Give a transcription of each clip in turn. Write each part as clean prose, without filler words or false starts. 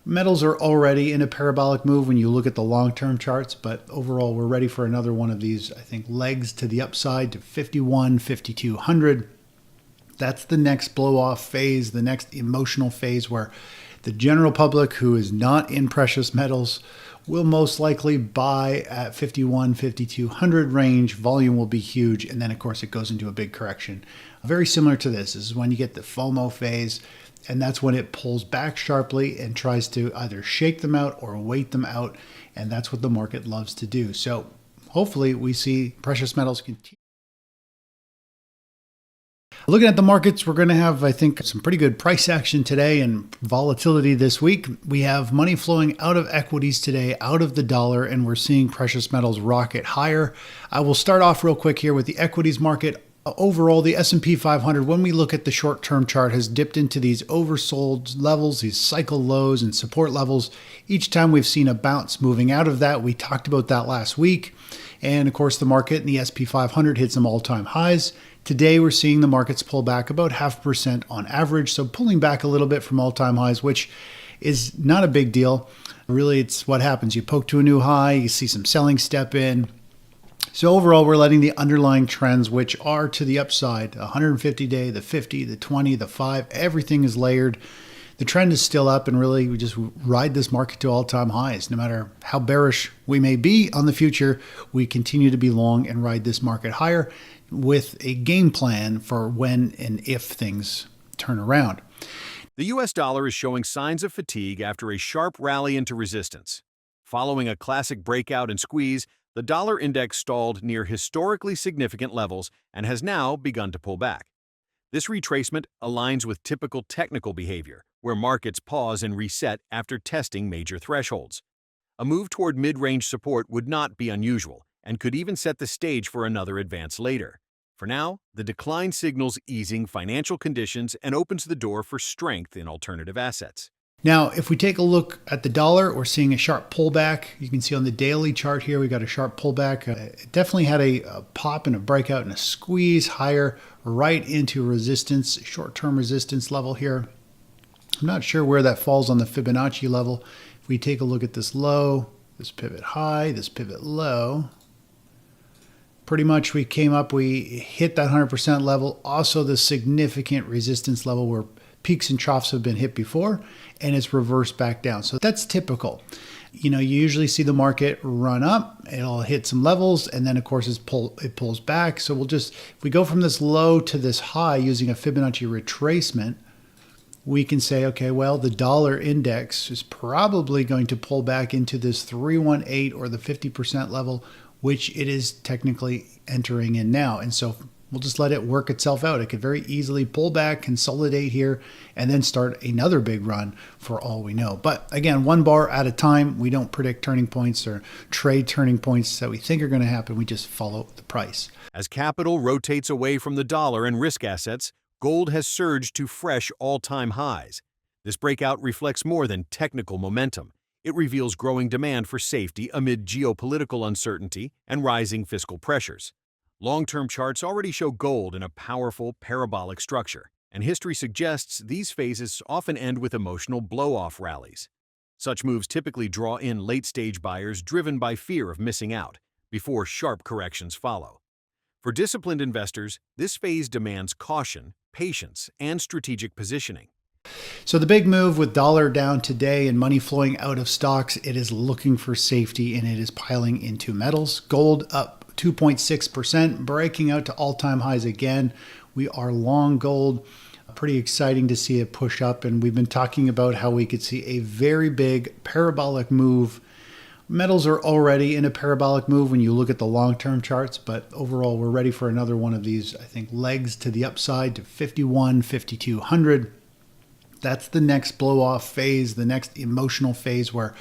Metals are already in a parabolic move when you look at the long-term charts, but overall we're ready for another one of these, I think, legs to the upside to 51, 5200. That's the next blow-off phase, the next emotional phase where the general public who is not in precious metals will most likely buy at 51, 5200 range. Volume will be huge, and then of course it goes into a big correction. Very similar to this. This is when you get the FOMO phase, and that's when it pulls back sharply and tries to either shake them out or wait them out, and that's what the market loves to do. So hopefully we see precious metals continue. Looking at the markets, we're going to have, I think, some pretty good price action today and volatility this week. We have money flowing out of equities today, out of the dollar, and we're seeing precious metals rocket higher. I will start off real quick here with the equities market. Overall, the S&P 500, when we look at the short-term chart, has dipped into these oversold levels, these cycle lows and support levels. Each time we've seen a bounce moving out of that. We talked about that last week. And of course, the market in the S&P 500 hit some all-time highs. Today, we're seeing the markets pull back about 0.5% on average. So pulling back a little bit from all-time highs, which is not a big deal. Really, it's what happens. You poke to a new high, you see some selling step in. So overall, we're letting the underlying trends, which are to the upside, the 150-day, the 50, the 20, the 5, everything is layered. The trend is still up, and really we just ride this market to all-time highs. No matter how bearish we may be on the future, we continue to be long and ride this market higher with a game plan for when and if things turn around. The US dollar is showing signs of fatigue after a sharp rally into resistance. Following a classic breakout and squeeze, the dollar index stalled near historically significant levels and has now begun to pull back. This retracement aligns with typical technical behavior, where markets pause and reset after testing major thresholds. A move toward mid-range support would not be unusual and could even set the stage for another advance later. For now, the decline signals easing financial conditions and opens the door for strength in alternative assets. Now, if we take a look at the dollar, we're seeing a sharp pullback. You can see on the daily chart here, we got a sharp pullback. It definitely had a pop and a breakout and a squeeze higher right into resistance, short-term resistance level here. I'm not sure where that falls on the Fibonacci level. If we take a look at this low, this pivot high, this pivot low, pretty much we hit that 100% level. Also the significant resistance level where peaks and troughs have been hit before, and it's reversed back down. So that's typical. You usually see the market run up, it'll hit some levels, and then of course it pulls back. So if we go from this low to this high using a Fibonacci retracement, we can say, okay, well, the dollar index is probably going to pull back into this 318 or the 50% level, which it is technically entering in now. And so we'll just let it work itself out. It could very easily pull back, consolidate here, and then start another big run for all we know. But again, one bar at a time. We don't predict turning points or trade turning points that we think are going to happen. We just follow the price. As capital rotates away from the dollar and risk assets, gold has surged to fresh all-time highs. This breakout reflects more than technical momentum. It reveals growing demand for safety amid geopolitical uncertainty and rising fiscal pressures. Long-term charts already show gold in a powerful parabolic structure, and history suggests these phases often end with emotional blow-off rallies. Such moves typically draw in late-stage buyers driven by fear of missing out, before sharp corrections follow. For disciplined investors, this phase demands caution, patience, and strategic positioning. So the big move with dollar down today and money flowing out of stocks, it is looking for safety and it is piling into metals. Gold up 2.6%, breaking out to all-time highs again. We are long gold. Pretty exciting to see it push up, and we've been talking about how we could see a very big parabolic move. Metals are already in a parabolic move when you look at the long-term charts, but overall we're ready for another one of these, I think, legs to the upside to 51, 5200. That's the next blow-off phase, the next emotional phase where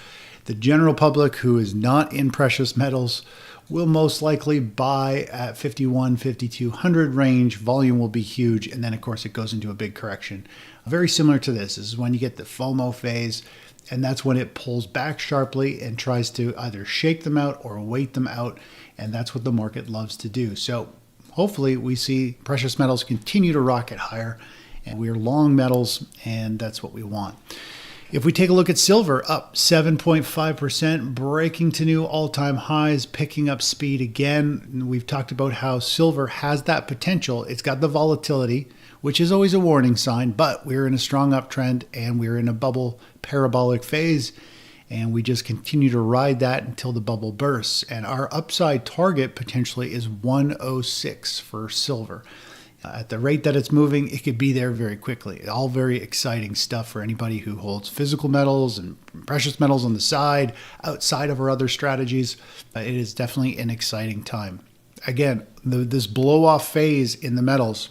the general public who is not in precious metals will most likely buy at 51, 5200 range. Volume will be huge, and then of course it goes into a big correction. Very similar to this. This is when you get the FOMO phase, and that's when it pulls back sharply and tries to either shake them out or wait them out, and that's what the market loves to do. So hopefully we see precious metals continue to rocket higher, and we're long metals, and that's what we want. If we take a look at silver, up 7.5%, breaking to new all-time highs, picking up speed again. We've talked about how silver has that potential. It's got the volatility, which is always a warning sign, but we're in a strong uptrend and we're in a bubble parabolic phase, and we just continue to ride that until the bubble bursts. And our upside target potentially is 106 for silver. At the rate that it's moving, it could be there very quickly. All very exciting stuff for anybody who holds physical metals and precious metals on the side, outside of our other strategies. It is definitely an exciting time. Again, this blow-off phase in the metals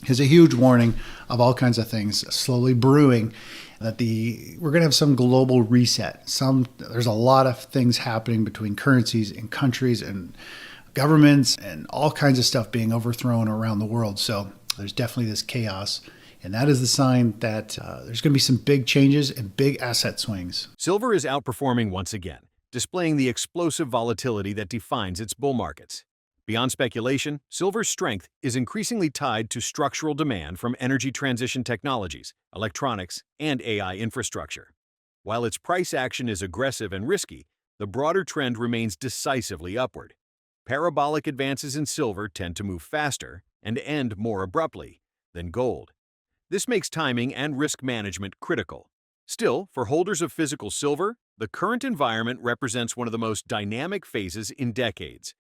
is a huge warning of all kinds of things slowly brewing, that we're going to have some global reset. There's a lot of things happening between currencies and countries and governments and all kinds of stuff being overthrown around the world. So there's definitely this chaos. And that is the sign that there's going to be some big changes and big asset swings. Silver is outperforming once again, displaying the explosive volatility that defines its bull markets. Beyond speculation, silver's strength is increasingly tied to structural demand from energy transition technologies, electronics, and AI infrastructure. While its price action is aggressive and risky, the broader trend remains decisively upward. Parabolic advances in silver tend to move faster and end more abruptly than gold. This makes timing and risk management critical. Still, for holders of physical silver, the current environment represents one of the most dynamic phases in decades.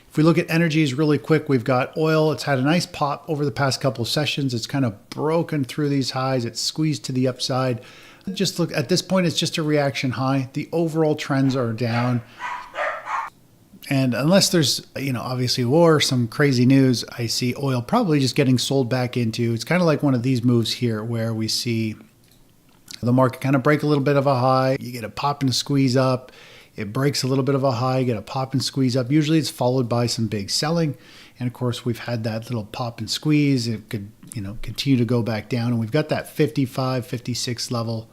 If we look at energies really quick, we've got oil. It's had a nice pop over the past couple of sessions. It's kind of broken through these highs. It's squeezed to the upside. Just look, at this point, it's just a reaction high. The overall trends are down. And unless there's, obviously war, some crazy news, I see oil probably just getting sold back into. It's kind of like one of these moves here where we see the market kind of break a little bit of a high. You get a pop and a squeeze up. It breaks a little bit of a high, you get a pop and squeeze up. Usually it's followed by some big selling. And of course, we've had that little pop and squeeze. It could, continue to go back down. And we've got that 55, 56 level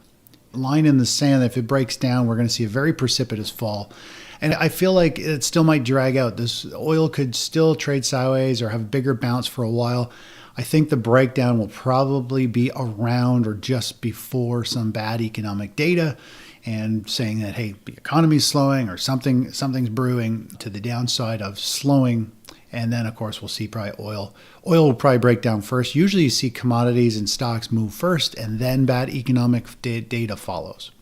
line in the sand. If it breaks down, we're going to see a very precipitous fall. And I feel like it still might drag out. This oil could still trade sideways or have a bigger bounce for a while. I think the breakdown will probably be around or just before some bad economic data and saying that, hey, the economy's slowing or something's brewing to the downside of slowing. And then, of course, we'll see probably oil. Oil will probably break down first. Usually you see commodities and stocks move first, and then bad economic data follows.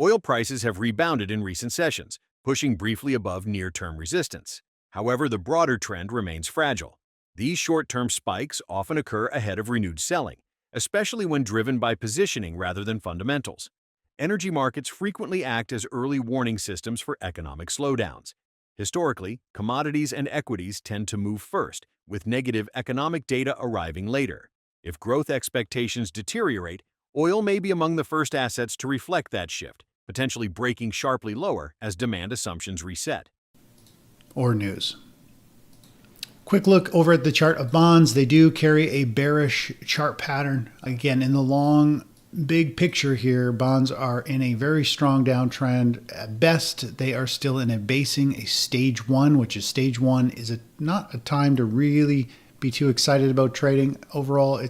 Oil prices have rebounded in recent sessions, pushing briefly above near-term resistance. However, the broader trend remains fragile. These short-term spikes often occur ahead of renewed selling, especially when driven by positioning rather than fundamentals. Energy markets frequently act as early warning systems for economic slowdowns. Historically, commodities and equities tend to move first, with negative economic data arriving later. If growth expectations deteriorate, oil may be among the first assets to reflect that shift, potentially breaking sharply lower as demand assumptions reset. Or news. Quick look over at the chart of bonds. They do carry a bearish chart pattern. Again, in the long, big picture here, bonds are in a very strong downtrend. At best, they are still in a basing, a stage one, which is stage one is not a time to really be too excited about trading. Overall,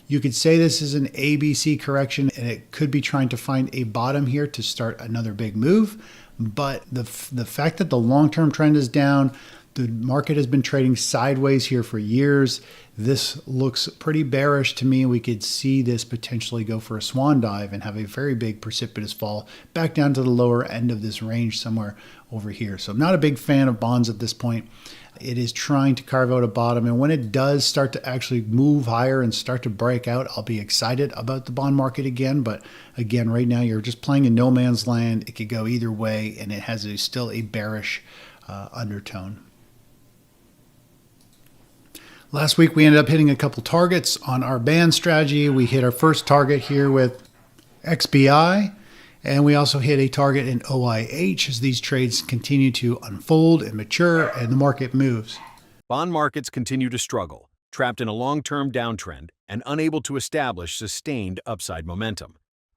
you could say this is an ABC correction, and it could be trying to find a bottom here to start another big move. But the fact that the long-term trend is down, the market has been trading sideways here for years. This looks pretty bearish to me. We could see this potentially go for a swan dive and have a very big precipitous fall back down to the lower end of this range somewhere over here. So I'm not a big fan of bonds at this point. It is trying to carve out a bottom, and when it does start to actually move higher and start to break out, I'll be excited about the bond market again. But again, right now you're just playing in no man's land. It could go either way, and it has still a bearish undertone. Last week we ended up hitting a couple targets on our band strategy. We hit our first target here with XBI. And we also hit a target in OIH as these trades continue to unfold and mature and the market moves. Bond markets continue to struggle, trapped in a long-term downtrend and unable to establish sustained upside momentum.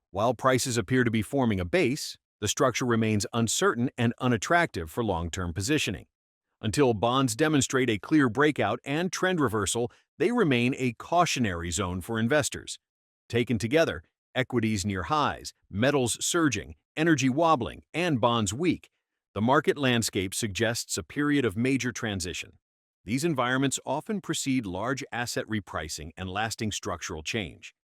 While prices appear to be forming a base, the structure remains uncertain and unattractive for long-term positioning. Until bonds demonstrate a clear breakout and trend reversal, they remain a cautionary zone for investors. Taken together, equities near highs, metals surging, energy wobbling, and bonds weak, the market landscape suggests a period of major transition. These environments often precede large asset repricing and lasting structural change.